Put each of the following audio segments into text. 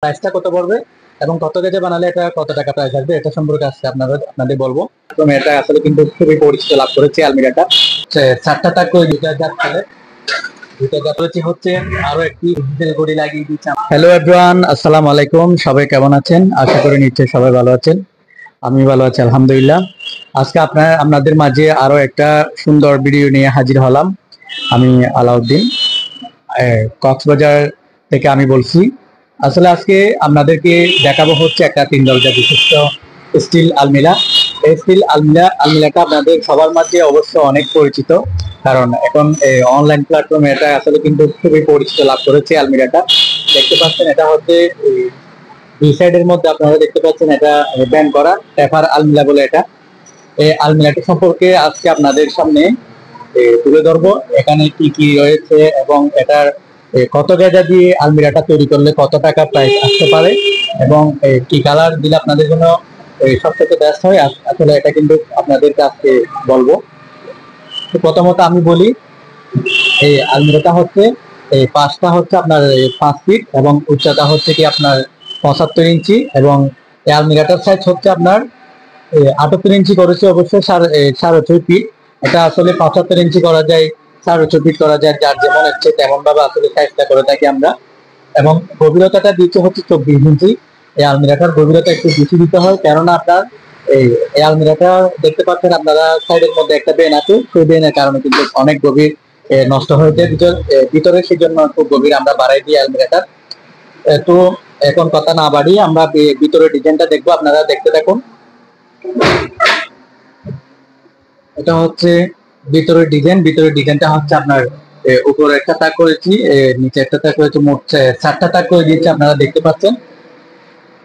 প্রাইসটা কত পড়বে এবং কত কেজি বানালে এটা কত টাকা প্রাইস আসবে এটা সম্পর্কে আজকে আপনাদের বলবো। তো এটা আসলে কিন্তু খুবই পরিচিত লাভ করেছে আলমিরাটা। চারটা তাক করে দুইটা জাত ফেলে দুইটা জাত করেছি হচ্ছে আরো একটি ডিজিটাল ঘড়ি লাগিয়ে দিচ্ছি। হ্যালো এভরিওয়ান, আসসালামু আলাইকুম। সবাই কেমন আছেন? আশা করি নিশ্চয়ই সবাই ভালো আছেন। আমি ভালো আছি আলহামদুলিল্লাহ। আজকে আপনাদের মাঝে আরো একটা সুন্দর ভিডিও নিয়ে হাজির হলাম। আমি আলাউদ্দিন, কক্সবাজার থেকে আমি বলছি। আসলে আজকে আপনাদেরকে দেখাবো হচ্ছে একটা 3 দরজা বিশিষ্ট স্টিল আলমিরা। এই স্টিল আলমিরাটা আপনাদের সবার মাঝে অবশ্য অনেক পরিচিত, কারণ এখন অনলাইন প্ল্যাটফর্মে এটা আসলে কিন্তু খুবই পরিচিত লাভ করেছে আলমিরাটা। দেখতে পাচ্ছেন এটা হচ্ছে দুই সাইডের মধ্যে আপনারা দেখতে পাচ্ছেন এটা ব্যান্ড করা টেপার আলমিরা বলে। এটা এই আলমিরাটি সম্পর্কে আজকে আপনাদের সামনে তুলে ধরবো, এখানে কি কি রয়েছে এবং এটার কত গেজা দিয়ে আলমিরাটা তৈরি করলে কত টাকা প্রাইস আসতে পারে এবং কি কালার দিলে আপনাদের জন্য সবথেকে বেস্ট হয়। আসলে এটা কিন্তু আপনাদের কাছে বলবো। তো প্রথমত আমি বলি, এই আলমিরাটা হচ্ছে এই পাঁচটা হচ্ছে আপনার 5 ফিট এবং উচ্চতা হচ্ছে কি আপনার 75 ইঞ্চি এবং এই আলমিরাটার সাইজ হচ্ছে আপনার 78 ইঞ্চি করেছে অবশ্যই 6.5 ফিট। এটা আসলে 75 ইঞ্চি করা যায়, 6.5 ফিট করা যায়, যার যেমন ইচ্ছে তেমন ভাবে আসলে সাইজটা করে থাকি আমরা। এবং গভীরতাটা দিচ্ছে হচ্ছে 24 ইঞ্চি। এই আলমিরাটার গভীরতা একটু বেশি দিতে হয়, কেননা আপনার এই এই আলমিরাটা দেখতে পাচ্ছেন আপনারা সাইডের মধ্যে একটা বেন আছে, সেই বেনের কারণে কিন্তু অনেক গভীর নষ্ট হয়েছে ভিতরে, সেই জন্য খুব গভীর আমরা বাড়াই দিই আলমিরাটা। তো এখন কথা না বাড়িয়ে আমরা ভিতরে ডিজাইনটা দেখবো, আপনারা দেখতে থাকুন। এটা হচ্ছে ভিতরের ডিজাইনটা হচ্ছে আপনার উপরে একটা তাক করেছি, নিচে একটা তাক করেছি, মোট 4টা তাক করে দিয়েছি আপনারা দেখতে পাচ্ছেন।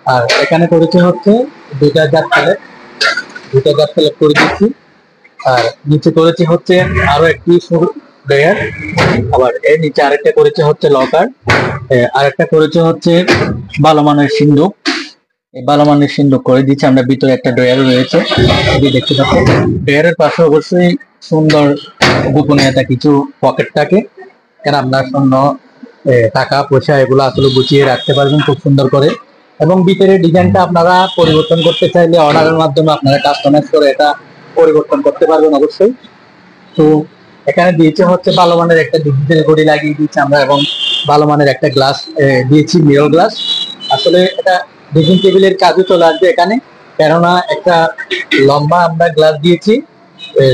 আর এখানে করেছি হচ্ছে দুইটা জাত প্লেট করে দিচ্ছি। আর নিচে করেছি হচ্ছে আরো একটি ড্রয়ার, আবার এর নিচে আরেকটা করেছে হচ্ছে লকার, আরেকটা করেছে হচ্ছে ভালো মানের সিন্ধুক। এই ভালো মানের সিন্ধুক করে দিচ্ছি আমরা। ভিতরে একটা ড্রয়ার রয়েছে, দেখতে পাচ্ছেন। ড্রয়ারের পাশে অবশ্যই সুন্দর গোপনীয়তা কিছু পকেট থাকে, এখানে আপনার শূন্য টাকা পয়সা এগুলো আসলে গুছিয়ে রাখতে পারবেন খুব সুন্দর করে। এবং ভিতরে ডিজাইনটা আপনারা পরিবর্তন করতে চাইলে অর্ডারের মাধ্যমে আপনারা কাস্টমাইজ করে এটা পরিবর্তন করতে পারবেন অবশ্যই। তো এখানে দিয়েছে হচ্ছে ভালো মানের একটা ডিজিটাল ঘড়ি লাগিয়ে দিয়েছি আমরা এবং ভালো মানের একটা গ্লাস দিয়েছি, মিরর গ্লাস। আসলে এটা ড্রেসিং টেবিলের কাজে চলে আসবে এখানে, কেননা একটা লম্বা আমরা গ্লাস দিয়েছি,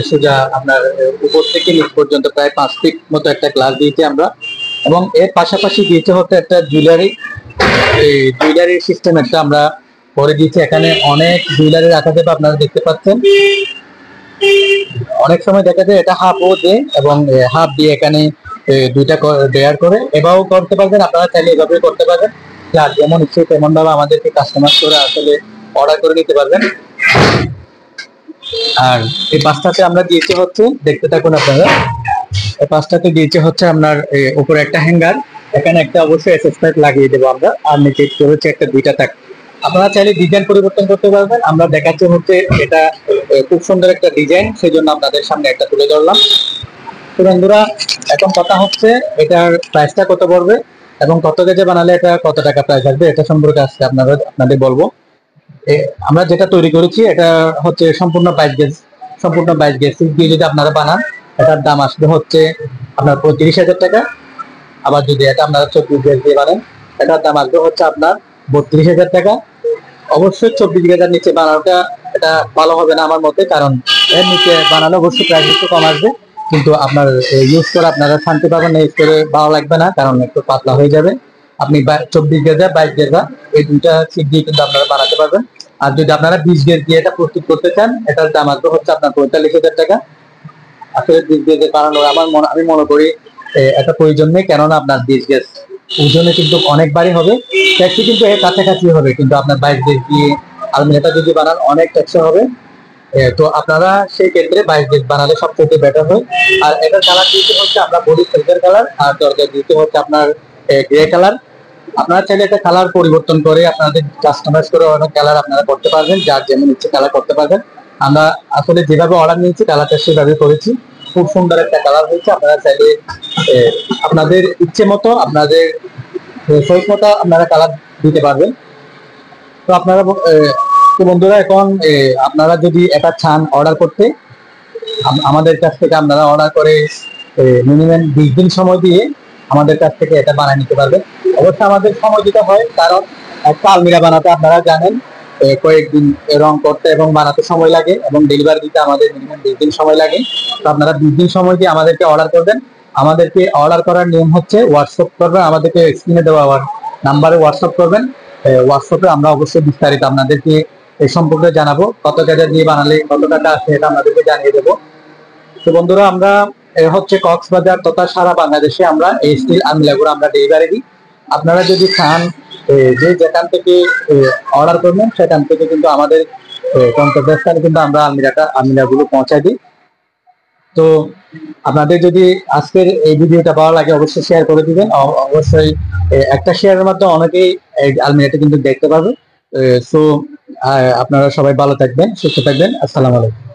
সোজা আপনার উপর থেকে নিচ পর্যন্ত প্রায় 5 ফিট মতো একটা গ্লাস দিয়েছি আমরা। এবং এর পাশাপাশি দিয়েছে হচ্ছে একটা জুয়েলারি সিস্টেম একটা আমরা করে দিয়েছি। এখানে অনেক জুয়েলারি রাখা যাবে, আপনারা দেখতে পাচ্ছেন। অনেক সময় দেখা যায় এটা হাফ ও দেয় এবং হাফ দিয়ে এখানে দুইটা ডেয়ার করে এভাবেও করতে পারবেন, আপনারা চাইলে এভাবে করতে পারবেন। যার যেমন ইচ্ছে তেমন ভাবে আমাদেরকে কাস্টমাইজ করে আসলে অর্ডার করে নিতে পারবেন। আর এই পাঁচটাতে আমরা দিয়েছি হচ্ছে, দেখতে থাকুন আপনারা, এই পাঁচটাতে দিয়েছি হচ্ছে আপনার উপরে একটা হ্যাঙ্গার, এখানে একটা অবশ্যই এসএস পাইপ লাগিয়ে দেবো আমরা, আর নিচে হচ্ছে একটা দুইটা তাক। আপনারা চাইলে ডিজাইন পরিবর্তন করতে পারবেন। আমরা দেখাচ্ছি হচ্ছে এটা খুব সুন্দর একটা ডিজাইন, সেই জন্য আপনাদের সামনে একটা তুলে ধরলাম। তো বন্ধুরা, এখন কথা হচ্ছে এটার প্রাইসটা কত পড়বে এবং কত কেজি বানালে এটা কত টাকা প্রাইস আসবে এটা সম্পর্কে আজকে আপনাদের বলবো। আমরা যেটা তৈরি করেছি এটা হচ্ছে সম্পূর্ণ 22 গেজ, দিয়ে যদি আপনারা বানান এটার দাম আসবে হচ্ছে আপনার 35,000 টাকা। আবার যদি এটা আপনারা 24 গেজ দিয়ে বানান এটার দাম আসবে হচ্ছে আপনার 32,000 টাকা। অবশ্যই 24 গেজের নিচে বানানোটা এটা ভালো হবে না আমার মতে, কারণ এর নিচে বানালে অবশ্যই প্রাইস একটু কম আসবে, কিন্তু আপনার ইউজ করে আপনারা শান্তি পাবেন না, ইউজ করে ভালো লাগবে না, কারণ একটু পাতলা হয়ে যাবে। আপনি 24 গেজা 22 গেজা এই দুইটা সিট দিয়ে কিন্তু আপনারা বানাতে পারবেন। আর যদি আপনারা 20 গেজ দিয়ে এটা প্রস্তুত করতে চান এটার দাম আসবে হচ্ছে আপনার 45,000 টাকা। আসলে 20 গেজে বানানোর আমি মনে করি এটা প্রয়োজন নেই, কেননা আপনার 20 গেজ ওজনে কিন্তু অনেক ভারী হবে, ট্যাক্সি কিন্তু এর কাছাকাছি হবে, কিন্তু আপনার 22 গেজ দিয়ে আলমিরাটা যদি বানান অনেক ট্যাক্সি হবে। তো আপনারা সেই ক্ষেত্রে 22 গেজ বানালে সবচেয়ে বেটার হয়। আর এটার কালার দিতে হচ্ছে আমরা বডি সিলভার কালার, আর দরজা দিতে হচ্ছে আপনার গ্রে কালার। আপনারা চাইলে এটা কালার পরিবর্তন করে আপনাদের কাস্টমাইজ করে অনেক কালার আপনারা করতে পারবেন, যার যেমন ইচ্ছে কালার করতে পারবেন। আমরা আসলে যেভাবে অর্ডার নিয়েছি কালারটা সেভাবে করেছি, খুব সুন্দর একটা কালার হয়েছে। আপনারা চাইলে আপনাদের ইচ্ছে মতো আপনাদের চয়েস মতো আপনারা কালার দিতে পারবেন। তো আপনারা তো বন্ধুরা এখন আপনারা যদি এটা চান অর্ডার করতে, আমাদের কাছ থেকে আপনারা অর্ডার করে মিনিমাম 20 দিন সময় দিয়ে আমাদের কাছ থেকে এটা বানিয়ে নিতে পারবেন। অবশ্যই আমাদের সময় দিতে হয়, কারণ একটা আলমিরা বানাতে আপনারা জানেন কয়েকদিন রং করতে এবং বানাতে সময় লাগে, এবং ডেলিভারি দিতে আমাদের মিনিমাম 20 দিন সময় লাগে। তো আপনারা 20 দিন সময় দিয়ে আমাদেরকে অর্ডার করবেন। আমাদেরকে অর্ডার করার নিয়ম হচ্ছে হোয়াটসঅ্যাপ করবেন, আমাদেরকে স্ক্রিনে দেওয়া নাম্বারে হোয়াটসঅ্যাপ করবেন। হোয়াটসঅ্যাপে আমরা অবশ্যই বিস্তারিত আপনাদেরকে এই সম্পর্কে জানাবো, কত টাকা দিয়ে বানালে কত টাকা আছে এটা আপনাদেরকে জানিয়ে দেবো। তো বন্ধুরা, আমরা হচ্ছে কক্সবাজার তথা সারা বাংলাদেশে আমরা এই স্টিল আলমিরাগুলো আমরা ডেলিভারি দিই। আপনারা যদি চান যে যেখান থেকে অর্ডার করবেন সেখান থেকে কিন্তু আমাদের গন্তব্যস্থানে কিন্তু আমরা আলমিরাগুলো পৌঁছায় দিই। তো আপনাদের যদি আজকের এই ভিডিওটা ভালো লাগে অবশ্যই শেয়ার করে দিবেন। অবশ্যই একটা শেয়ারের মাধ্যমে অনেকেই এই আলমিরাটা কিন্তু দেখতে পাবে। সো আপনারা সবাই ভালো থাকবেন, সুস্থ থাকবেন। আসসালামু আলাইকুম।